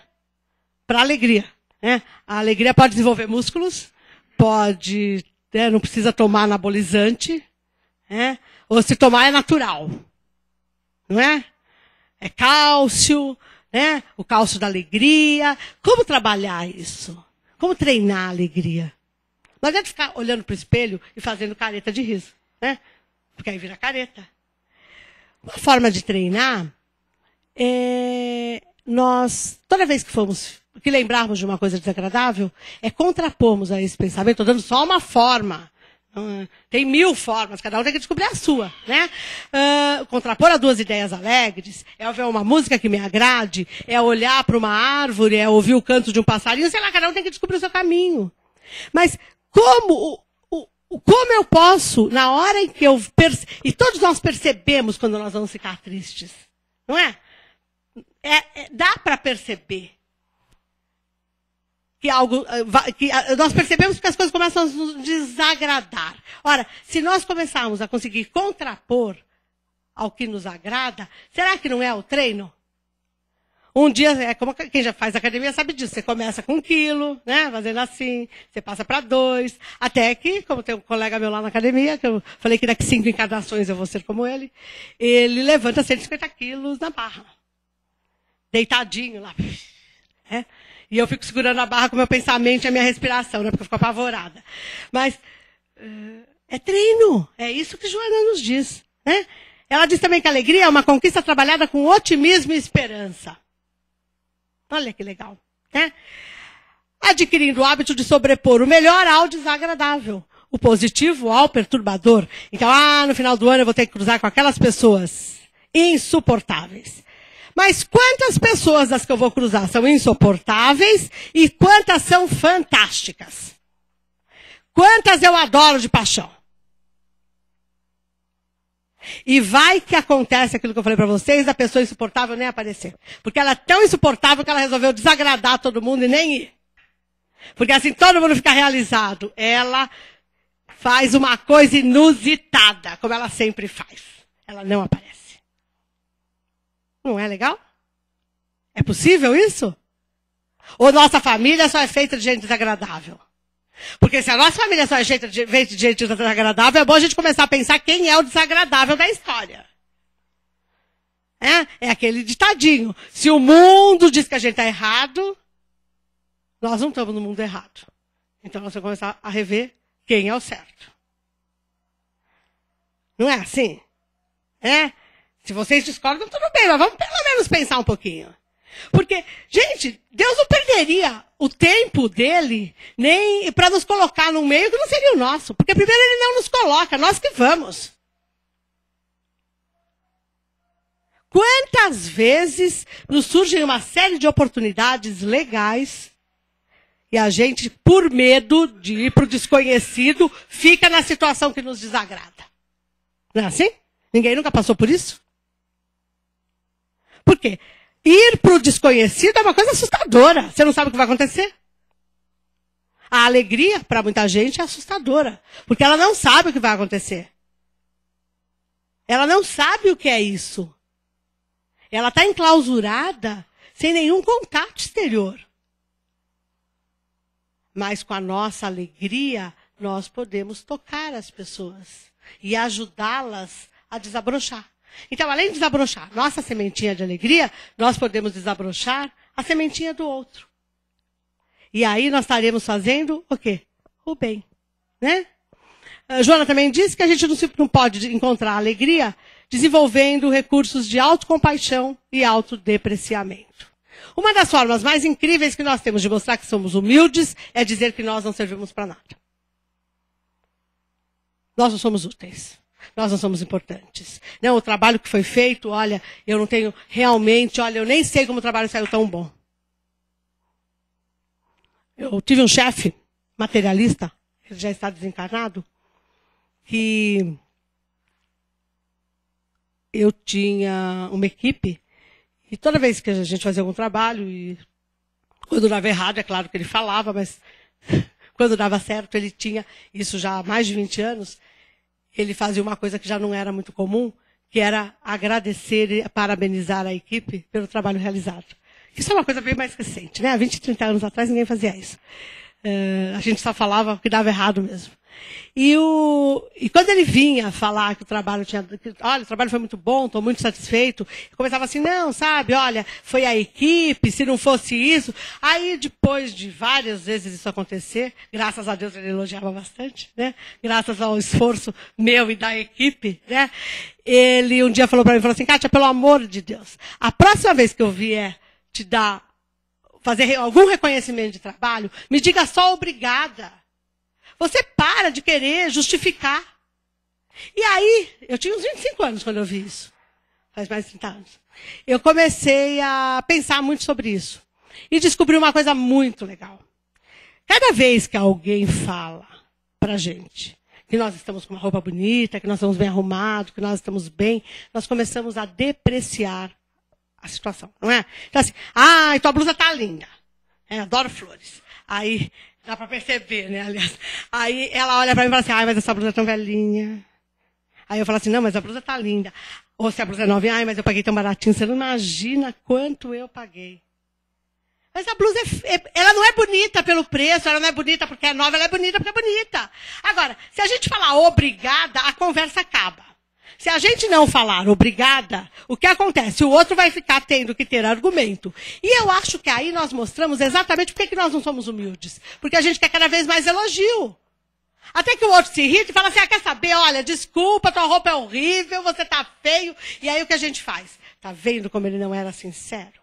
para alegria. Né? A alegria pode desenvolver músculos, pode, né, não precisa tomar anabolizante, né? Ou se tomar é natural. Não é? É cálcio, né? O cálcio da alegria. Como trabalhar isso? Como treinar a alegria? Não adianta ficar olhando para o espelho e fazendo careta de riso. Né? Porque aí vira careta. Uma forma de treinar é nós, toda vez que lembrarmos de uma coisa desagradável, é contrapormos a esse pensamento. Estou dando só uma forma. Tem 1000 formas, cada um tem que descobrir a sua. Né? Contrapor a 2 ideias alegres, é ouvir uma música que me agrade, é olhar para uma árvore, é ouvir o canto de um passarinho, sei lá, cada um tem que descobrir o seu caminho. Mas como eu posso, na hora em que eu e todos nós percebemos quando nós vamos ficar tristes, não é? Dá para perceber que nós percebemos que as coisas começam a nos desagradar. Ora, se nós começarmos a conseguir contrapor ao que nos agrada, será que não é o treino? Um dia, é como quem já faz academia sabe disso, você começa com 1 quilo, né, fazendo assim, você passa para 2, até que, como tem um colega meu lá na academia, que eu falei que daqui 5 encarnações eu vou ser como ele levanta 150 quilos na barra. Deitadinho lá. Né? E eu fico segurando a barra com o meu pensamento e a minha respiração, né, porque eu fico apavorada. Mas é treino, é isso que Joana nos diz. Né? Ela diz também que a alegria é uma conquista trabalhada com otimismo e esperança. Olha que legal. Né? Adquirindo o hábito de sobrepor o melhor ao desagradável, o positivo ao perturbador. Então, no final do ano eu vou ter que cruzar com aquelas pessoas insuportáveis. Mas quantas pessoas das que eu vou cruzar são insuportáveis e quantas são fantásticas? Quantas eu adoro de paixão? E vai que acontece aquilo que eu falei para vocês, da pessoa insuportável nem aparecer. Porque ela é tão insuportável que ela resolveu desagradar todo mundo e nem ir. Porque assim todo mundo fica realizado. Ela faz uma coisa inusitada, como ela sempre faz. Ela não aparece. Não é legal? É possível isso? Ou nossa família só é feita de gente desagradável? Porque se a nossa família só é feita de gente desagradável, é bom a gente começar a pensar quem é o desagradável da história. É aquele ditadinho. Se o mundo diz que a gente está errado, nós não estamos no mundo errado. Então nós vamos começar a rever quem é o certo. Não é assim? Se vocês discordam, tudo bem, mas vamos pelo menos pensar um pouquinho. Porque, gente, Deus não perderia o tempo dele nem para nos colocar num meio que não seria o nosso. Porque primeiro ele não nos coloca, nós que vamos. Quantas vezes nos surgem uma série de oportunidades legais e a gente, por medo de ir para o desconhecido, fica na situação que nos desagrada. Não é assim? Ninguém nunca passou por isso? Por quê? Ir para o desconhecido é uma coisa assustadora. Você não sabe o que vai acontecer. A alegria, para muita gente, é assustadora. Porque ela não sabe o que vai acontecer. Ela não sabe o que é isso. Ela está enclausurada, sem nenhum contato exterior. Mas com a nossa alegria, nós podemos tocar as pessoas e ajudá-las a desabrochar. Então, além de desabrochar nossa sementinha de alegria, nós podemos desabrochar a sementinha do outro. E aí nós estaremos fazendo o quê? O bem, né? A Joana também disse que a gente não pode encontrar alegria desenvolvendo recursos de autocompaixão e autodepreciamento. Uma das formas mais incríveis que nós temos de mostrar que somos humildes é dizer que nós não servimos para nada. Nós não somos úteis. Nós não somos importantes. Não, o trabalho que foi feito, olha, eu não tenho realmente, olha, eu nem sei como o trabalho saiu tão bom. Eu tive um chefe materialista, ele já está desencarnado, que eu tinha uma equipe, e toda vez que a gente fazia algum trabalho, e quando dava errado, é claro que ele falava, mas quando dava certo, ele tinha, isso já há mais de 20 anos, ele fazia uma coisa que já não era muito comum, que era agradecer e parabenizar a equipe pelo trabalho realizado. Isso é uma coisa bem mais recente, né? Há 20, 30 anos atrás ninguém fazia isso. A gente só falava que dava errado mesmo. E quando ele vinha falar que o trabalho olha, o trabalho foi muito bom, estou muito satisfeito, eu começava assim, não, sabe, olha, foi a equipe, se não fosse isso. Aí, depois de várias vezes isso acontecer, graças a Deus ele elogiava bastante, né? Graças ao esforço meu e da equipe, né? Ele um dia falou para mim, falou assim, Kátia, pelo amor de Deus, a próxima vez que eu vier te fazer algum reconhecimento de trabalho, me diga só obrigada. Você para de querer justificar. E aí, eu tinha uns 25 anos quando eu vi isso. Faz mais de 30 anos. Eu comecei a pensar muito sobre isso. E descobri uma coisa muito legal. Cada vez que alguém fala pra gente que nós estamos com uma roupa bonita, que nós estamos bem arrumados, que nós estamos bem, nós começamos a depreciar a situação, não é? Então assim, tua blusa tá linda. Adoro flores. Aí, dá para perceber, né, aliás. Aí ela olha para mim e fala assim, mas essa blusa é tão velhinha. Aí eu falo assim, não, mas a blusa tá linda. Ou se a blusa é novinha, mas eu paguei tão baratinho. Você não imagina quanto eu paguei. Mas a blusa, ela não é bonita pelo preço, ela não é bonita porque é nova, ela é bonita porque é bonita. Agora, se a gente falar obrigada, a conversa acaba. Se a gente não falar obrigada, o que acontece? O outro vai ficar tendo que ter argumento. E eu acho que aí nós mostramos exatamente por que nós não somos humildes. Porque a gente quer cada vez mais elogio. Até que o outro se irrita e fala assim, quer saber? Olha, desculpa, tua roupa é horrível, você tá feio. E aí o que a gente faz? Tá vendo como ele não era sincero?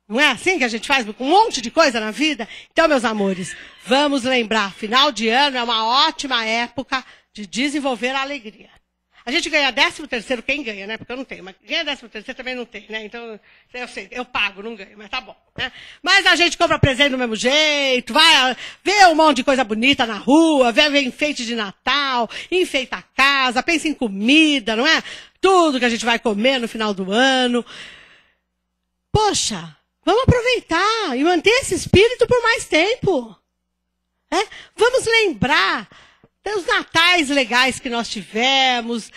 Não é assim que a gente faz com um monte de coisa na vida? Então, meus amores, vamos lembrar, final de ano é uma ótima época de desenvolver a alegria. A gente ganha 13º, quem ganha, né? Porque eu não tenho, mas ganha 13º também não tem, né? Então, eu sei, eu pago, não ganho, mas tá bom, né? Mas a gente compra presente do mesmo jeito, vai ver um monte de coisa bonita na rua, vê enfeite de Natal, enfeita a casa, pensa em comida, não é? Tudo que a gente vai comer no final do ano. Poxa! Vamos aproveitar e manter esse espírito por mais tempo. Vamos lembrar dos natais legais que nós tivemos,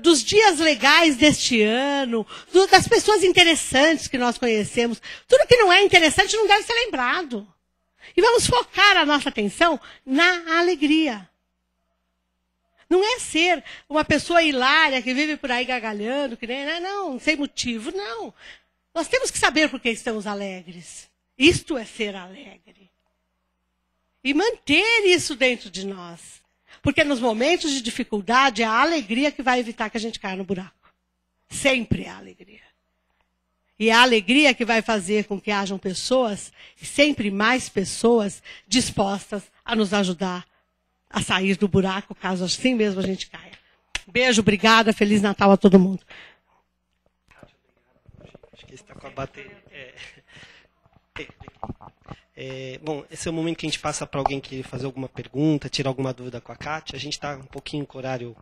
dos dias legais deste ano, das pessoas interessantes que nós conhecemos. Tudo que não é interessante não deve ser lembrado. E vamos focar a nossa atenção na alegria. Não é ser uma pessoa hilária que vive por aí gargalhando, que nem, não, sem motivo, não. Nós temos que saber por que estamos alegres. Isto é ser alegre. E manter isso dentro de nós. Porque nos momentos de dificuldade é a alegria que vai evitar que a gente caia no buraco. Sempre é a alegria. E é a alegria que vai fazer com que hajam pessoas, e sempre mais pessoas, dispostas a nos ajudar a sair do buraco, caso assim mesmo a gente caia. Beijo, obrigada, Feliz Natal a todo mundo.
Acho que está com a bateria. Bom, esse é o momento que a gente passa para alguém que fazer alguma pergunta, tirar alguma dúvida com a Kátia. A gente está um pouquinho com o horário,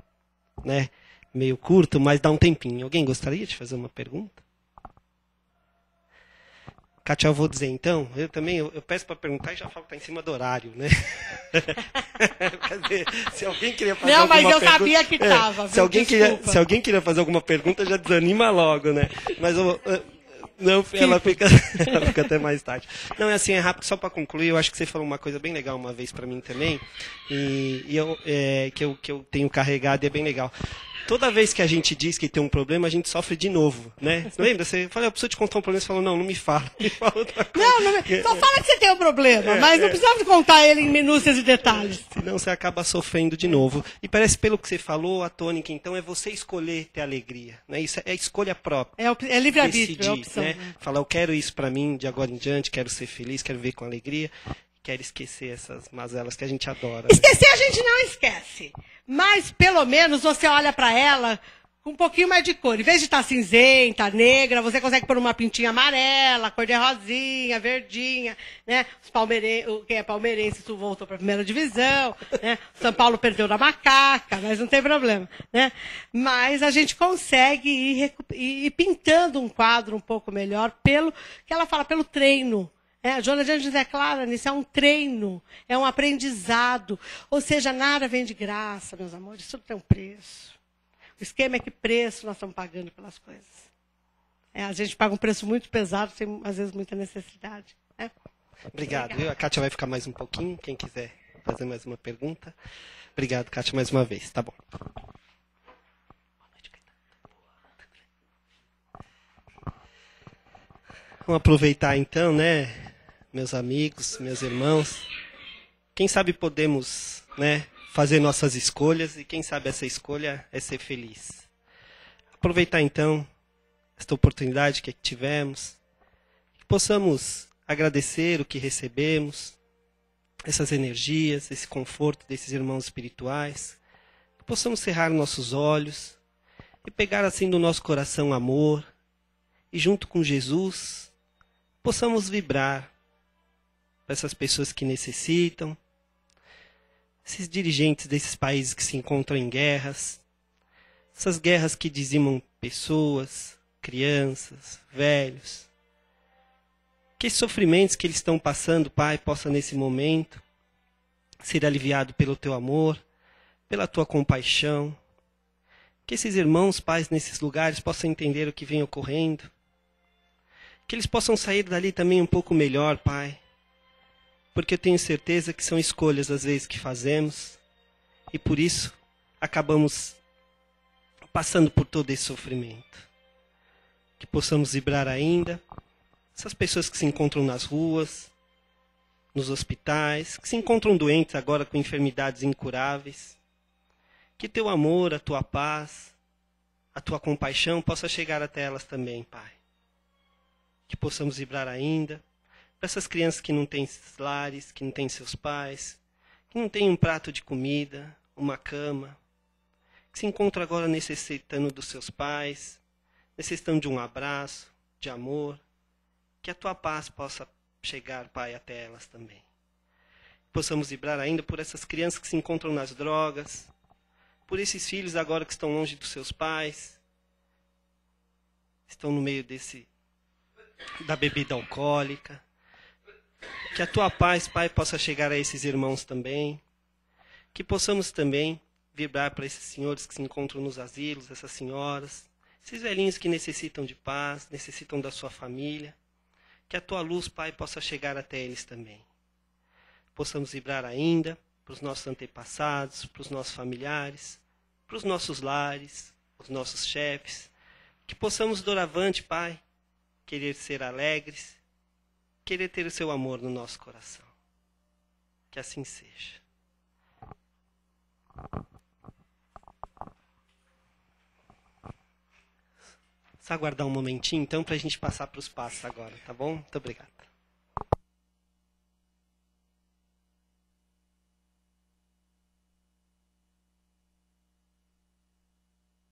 né, meio curto, mas dá um tempinho. Alguém gostaria de fazer uma pergunta? Kátia, eu vou dizer então, eu também, eu peço para perguntar e já falo que está em cima do horário, né? Quer dizer, se alguém queria fazer alguma pergunta... Não, mas eu sabia que estava. Se alguém queria fazer alguma pergunta, já desanima logo, né? Mas não, ela fica até mais tarde. Não, é assim, é rápido, só para concluir, eu acho que você falou uma coisa bem legal uma vez para mim também, que eu tenho carregado e é bem legal. Toda vez que a gente diz que tem um problema, a gente sofre de novo, né? Você lembra? Você fala, eu preciso te contar um problema, você falou, não me fala. Me fala outra coisa.
Só fala que você tem um problema, mas não precisa contar ele em minúcias e detalhes.
Senão você acaba sofrendo de novo. E parece, pelo que você falou, a tônica, então, é você escolher ter alegria, né? Isso é escolha própria.
É livre-arbítrio, é opção.
Né? Falar, eu quero isso pra mim, de agora em diante, quero ser feliz, quero viver com alegria. Quer esquecer essas mazelas que a gente adora. Né?
Esquecer a gente não esquece. Mas, pelo menos, você olha para ela com um pouquinho mais de cor. Em vez de estar cinzenta, negra, você consegue pôr uma pintinha amarela, cor de rosinha, verdinha. Né? Quem é palmeirense, isso voltou para a primeira divisão. Né? São Paulo perdeu na macaca, mas não tem problema. Né? Mas a gente consegue ir pintando um quadro um pouco melhor pelo que ela fala, pelo treino. A Joana de Anjos é clara nisso, é um treino, é um aprendizado. Ou seja, nada vem de graça, meus amores, tudo tem um preço. O esquema é que preço nós estamos pagando pelas coisas. A gente paga um preço muito pesado, sem, às vezes, muita necessidade. Né?
Obrigado. A Kátia vai ficar mais um pouquinho, quem quiser fazer mais uma pergunta. Obrigado, Kátia, mais uma vez. Tá bom. Vamos aproveitar, então, né? Meus amigos, meus irmãos, quem sabe podemos, né, fazer nossas escolhas e quem sabe essa escolha é ser feliz. Aproveitar então esta oportunidade que tivemos, que possamos agradecer o que recebemos, essas energias, esse conforto desses irmãos espirituais, que possamos cerrar nossos olhos e pegar assim do nosso coração amor e junto com Jesus possamos vibrar para essas pessoas que necessitam, esses dirigentes desses países que se encontram em guerras, essas guerras que dizimam pessoas, crianças, velhos. Que esses sofrimentos que eles estão passando, Pai, possa nesse momento ser aliviado pelo Teu amor, pela Tua compaixão. Que esses irmãos, pais, nesses lugares possam entender o que vem ocorrendo. Que eles possam sair dali também um pouco melhor, Pai. Porque eu tenho certeza que são escolhas, às vezes, que fazemos. E por isso, acabamos passando por todo esse sofrimento. Que possamos vibrar ainda. Essas pessoas que se encontram nas ruas, nos hospitais, que se encontram doentes agora com enfermidades incuráveis. Que Teu amor, a Tua paz, a Tua compaixão possa chegar até elas também, Pai. Que possamos vibrar ainda. Para essas crianças que não têm lares, que não têm seus pais, que não têm um prato de comida, uma cama, que se encontram agora necessitando dos seus pais, necessitando de um abraço, de amor, que a Tua paz possa chegar, Pai, até elas também. Possamos vibrar ainda por essas crianças que se encontram nas drogas, por esses filhos agora que estão longe dos seus pais, estão no meio da bebida alcoólica. Que a Tua paz, Pai, possa chegar a esses irmãos também. Que possamos também vibrar para esses senhores que se encontram nos asilos, essas senhoras, esses velhinhos que necessitam de paz, necessitam da sua família. Que a Tua luz, Pai, possa chegar até eles também. Possamos vibrar ainda para os nossos antepassados, para os nossos familiares, para os nossos lares, os nossos chefes. Que possamos, doravante, Pai, querer ser alegres, querer ter o Seu amor no nosso coração. Que assim seja. Só aguardar um momentinho, então, para a gente passar para os passos agora, tá bom? Muito obrigado.